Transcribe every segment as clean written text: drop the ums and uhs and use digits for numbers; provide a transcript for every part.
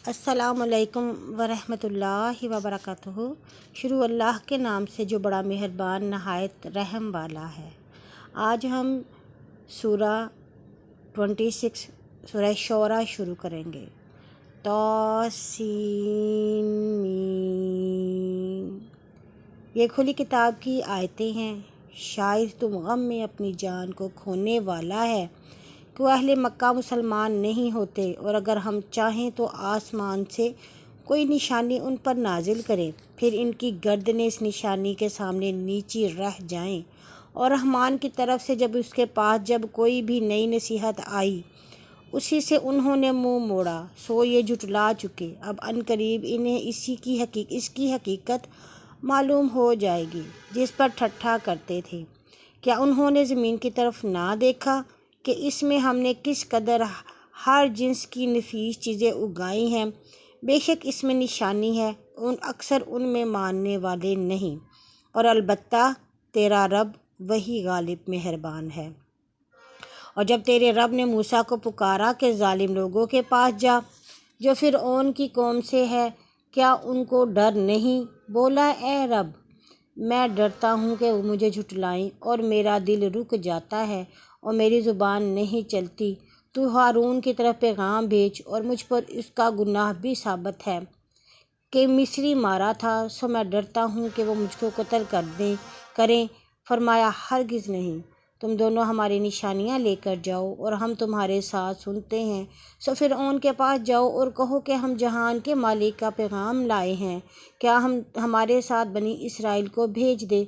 السلام علیکم ورحمۃ اللہ وبرکاتہ۔ شروع اللہ کے نام سے جو بڑا مہربان نہایت رحم والا ہے۔ آج ہم سورہ 26 سورہ شعراء شروع کریں گے۔ طاسین میم۔ یہ کھلی کتاب کی آیتیں ہیں۔ شاید تم غم میں اپنی جان کو کھونے والا ہے کہ وہ اہل مکہ مسلمان نہیں ہوتے، اور اگر ہم چاہیں تو آسمان سے کوئی نشانی ان پر نازل کریں، پھر ان کی گردنیں اس نشانی کے سامنے نیچی رہ جائیں، اور رحمان کی طرف سے جب اس کے پاس جب کوئی بھی نئی نصیحت آئی اسی سے انہوں نے منہ موڑا، سو یہ جھٹلا چکے۔ اب عنقریب انہیں اس کی حقیقت معلوم ہو جائے گی جس پر ٹھٹھا کرتے تھے۔ کیا انہوں نے زمین کی طرف نہ دیکھا کہ اس میں ہم نے کس قدر ہر جنس کی نفیس چیزیں اگائی ہیں؟ بے شک اس میں نشانی ہے، اکثر ان میں ماننے والے نہیں، اور البتہ تیرا رب وہی غالب مہربان ہے۔ اور جب تیرے رب نے موسیٰ کو پکارا کہ ظالم لوگوں کے پاس جا جو فرعون کی قوم سے ہے، کیا ان کو ڈر نہیں؟ بولا، اے رب، میں ڈرتا ہوں کہ وہ مجھے جھٹلائیں، اور میرا دل رک جاتا ہے اور میری زبان نہیں چلتی۔ تو ہارون کی طرف پیغام بھیج، اور مجھ پر اس کا گناہ بھی ثابت ہے کہ مصری مارا تھا، سو میں ڈرتا ہوں کہ وہ مجھ کو قتل کریں۔ فرمایا، ہرگز نہیں، تم دونوں ہماری نشانیاں لے کر جاؤ اور ہم تمہارے ساتھ سنتے ہیں۔ سو فرعون کے پاس جاؤ اور کہو کہ ہم جہان کے مالک کا پیغام لائے ہیں، کیا ہمارے ساتھ بنی اسرائیل کو بھیج دے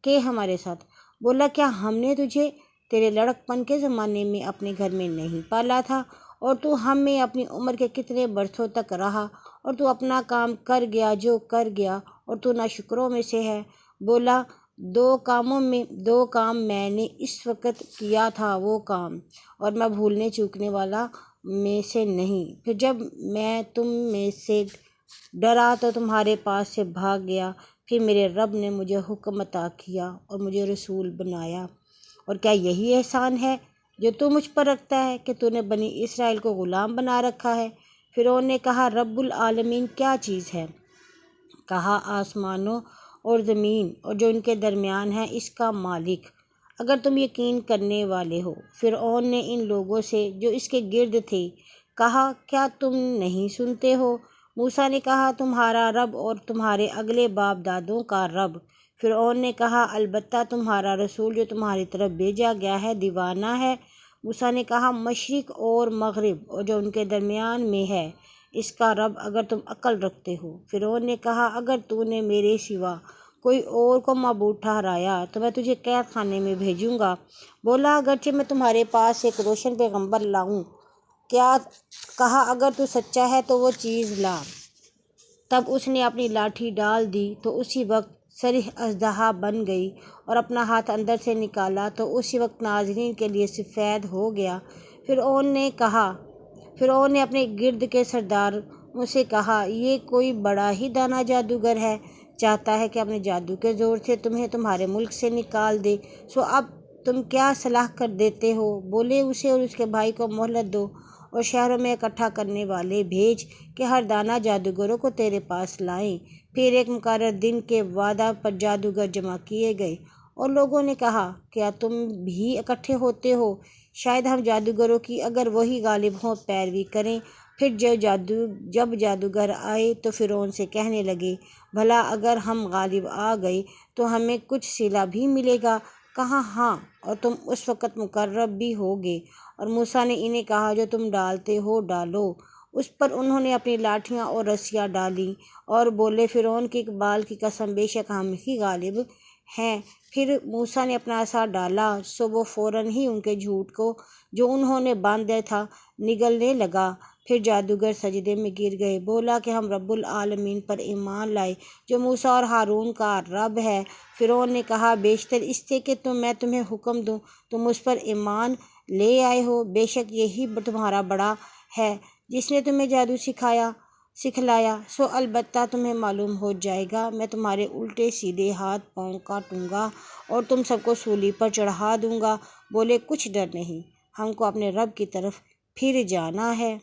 کہ ہمارے ساتھ۔ بولا، کیا ہم نے تجھے تیرے لڑکپن کے زمانے میں اپنے گھر میں نہیں پالا تھا، اور تو ہم میں اپنی عمر کے کتنے برسوں تک رہا، اور تو اپنا کام کر گیا جو کر گیا، اور تو ناشکروں میں سے ہے۔ بولا، دو کام میں نے اس وقت کیا تھا، وہ کام، اور میں بھولنے چوکنے والا میں سے نہیں۔ پھر جب میں تم میں سے ڈرا تو تمہارے پاس سے بھاگ گیا، پھر میرے رب نے مجھے حکم عطا کیا اور مجھے رسول بنایا۔ اور کیا یہی احسان ہے جو تو مجھ پر رکھتا ہے کہ تو نے بنی اسرائیل کو غلام بنا رکھا ہے؟ فرعون نے کہا، رب العالمین کیا چیز ہے؟ کہا، آسمانوں اور زمین اور جو ان کے درمیان ہے، اس کا مالک، اگر تم یقین کرنے والے ہو۔ فرعون نے ان لوگوں سے جو اس کے گرد تھے کہا، کیا تم نہیں سنتے ہو؟ موسیٰ نے کہا، تمہارا رب اور تمہارے اگلے باپ دادوں کا رب۔ فرعون نے کہا، البتہ تمہارا رسول جو تمہاری طرف بھیجا گیا ہے دیوانہ ہے۔ موسیٰ نے کہا، مشرق اور مغرب اور جو ان کے درمیان میں ہے، اس کا رب، اگر تم عقل رکھتے ہو۔ فرعون نے کہا، اگر تو نے میرے سوا کوئی اور کو معبود ٹھہرایا تو میں تجھے قید خانے میں بھیجوں گا۔ بولا، اگرچہ میں تمہارے پاس ایک روشن پیغمبر لاؤں۔ کہا، اگر تو سچا ہے تو وہ چیز لا۔ تب اس نے اپنی لاٹھی ڈال دی تو اسی وقت سرخ اژدہا بن گئی، اور اپنا ہاتھ اندر سے نکالا تو اسی وقت ناظرین کے لیے سفید ہو گیا۔ فرعون نے اپنے گرد کے سرداروں سے کہا، یہ کوئی بڑا ہی دانا جادوگر ہے، چاہتا ہے کہ اپنے جادو کے زور سے تمہیں تمہارے ملک سے نکال دے، سو اب تم کیا صلاح کر دیتے ہو؟ بولے، اسے اور اس کے بھائی کو مہلت دو، اور شہروں میں اکٹھا کرنے والے بھیج کہ ہر دانا جادوگروں کو تیرے پاس لائیں۔ پھر ایک مقررہ دن کے وعدہ پر جادوگر جمع کیے گئے، اور لوگوں نے کہا، کیا تم بھی اکٹھے ہوتے ہو؟ شاید ہم جادوگروں کی اگر وہی غالب ہوں پیروی کریں۔ پھر جب جادوگر آئے تو فرعون سے کہنے لگے، بھلا اگر ہم غالب آ گئے تو ہمیں کچھ صلہ بھی ملے گا؟ کہا، ہاں، اور تم اس وقت مقرب بھی ہوگے۔ اور موسیٰ نے انہیں کہا، جو تم ڈالتے ہو ڈالو۔ اس پر انہوں نے اپنی لاٹھیاں اور رسیاں ڈالیں، اور بولے، فرعون کے اقبال کی قسم، بے شک ہم ہی غالب ہیں۔ پھر موسیٰ نے اپنا عصا ڈالا، سو وہ فوراً ہی ان کے جھوٹ کو جو انہوں نے باندھا تھا نگلنے لگا۔ پھر جادوگر سجدے میں گر گئے۔ بولا کہ ہم رب العالمین پر ایمان لائے جو موسیٰ اور ہارون کا رب ہے۔ فرعون نے کہا، بیشتر اس سے کہ میں تمہیں حکم دوں تم اس پر ایمان لے آئے ہو۔ بے شک یہی تمہارا بڑا ہے جس نے تمہیں جادو سکھلایا، سو البتہ تمہیں معلوم ہو جائے گا، میں تمہارے الٹے سیدھے ہاتھ پاؤں کاٹوں گا اور تم سب کو سولی پر چڑھا دوں گا۔ بولے، کچھ ڈر نہیں، ہم کو اپنے رب کی طرف پھر جانا ہے۔